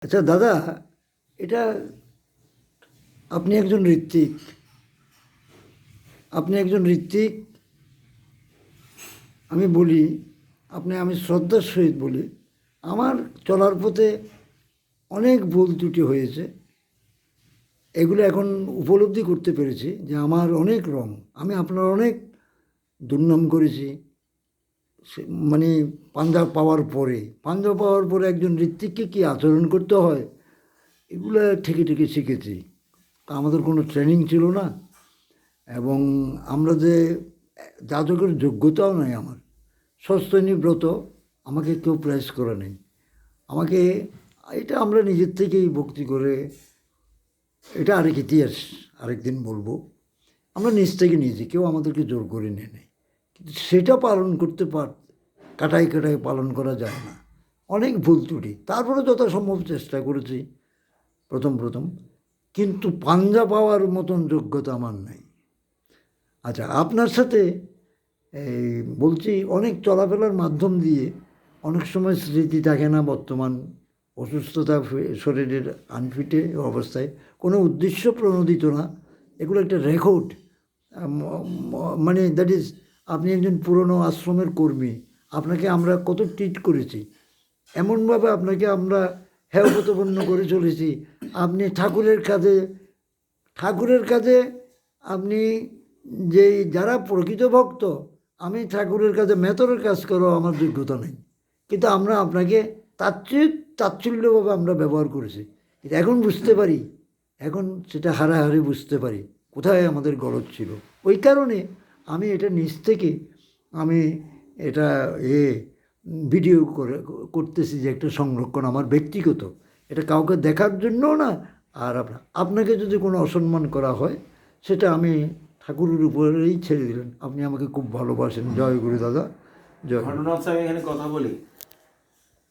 আচ্ছা দাদা, এটা আপনি একজন ঋত্বিক। আপনি একজন ঋত্বিক। আমি বলি, আমি শ্রদ্ধার সহিত বলি, আমার চলার পথে অনেক ভুল ত্রুটি হয়েছে। এগুলো এখন উপলব্ধি করতে পেরেছি যে আমার অনেক রং, আমি আপনার অনেক দুর্নাম করেছি। মানে পাঞ্জাব পাওয়ার পরে একজন ঋত্বিককে কী আচরণ করতে হয় এগুলো থেকে থেকে শিখেছি। আমাদের কোনো ট্রেনিং ছিল না, এবং আমরা যে যাজকের যোগ্যতাও নাই আমার। সস্তনী ব্রত আমাকে কেউ প্রেস করে নেই আমাকে। এটা আমরা নিজের থেকেই ভক্তি করে, এটা আরেক ইতিহাস, আরেকদিন বলবো। আমরা নিজ থেকে নিয়েছি, কেউ আমাদেরকে জোর করে নিয়ে নেই। কিন্তু সেটা পালন করতে কাটাই কাটাই পালন করা যায় না, অনেক ভুল ত্রুটি। তারপরে যথাসম্ভব চেষ্টা করেছি প্রথম প্রথম, কিন্তু পাঞ্জা পাওয়ার মতন যোগ্যতা আমার নাই। আচ্ছা, আপনার সাথে এই বলছি, অনেক চলাফেরার মাধ্যম দিয়ে অনেক সময় স্মৃতি থাকে না। বর্তমান অসুস্থতা, শরীরের আনফিটে অবস্থায় কোনো উদ্দেশ্য প্রণোদিত না, এগুলো একটা রেকর্ড। মানে দ্যাট ইজ, আপনি একজন পুরনো আশ্রমের কর্মী, আপনাকে আমরা কত ট্রিট করেছি, এমনভাবে আপনাকে আমরা হেয় প্রতিপন্ন করে চলেছি। আপনি ঠাকুরের কাজে আপনি যেই যারা প্রকৃত ভক্ত, আমি ঠাকুরের কাছে মেতরের কাজ করো আমার যোগ্যতা নেই, কিন্তু আমরা আপনাকে তাচ্ছিল্যভাবে আমরা ব্যবহার করেছি। কিন্তু এখন বুঝতে পারি, এখন সেটা হারাহারি বুঝতে পারি কোথায় আমাদের গলদ ছিল। ওই কারণে আমি এটা নিজ থেকে আমি এটা ভিডিও করতেছি, যে একটা সংরক্ষণ আমার ব্যক্তিগত, এটা কাউকে দেখার জন্যও না। আর আপনাকে যদি কোনো অসম্মান করা হয়, সেটা আমি ঠাকুরের উপরেই ছেড়ে দিলেন। আপনি আমাকে খুব ভালোবাসেন। জয় গুরু দাদা, জয়। ঘটনা হচ্ছে, আমি এখানে কথা বলি,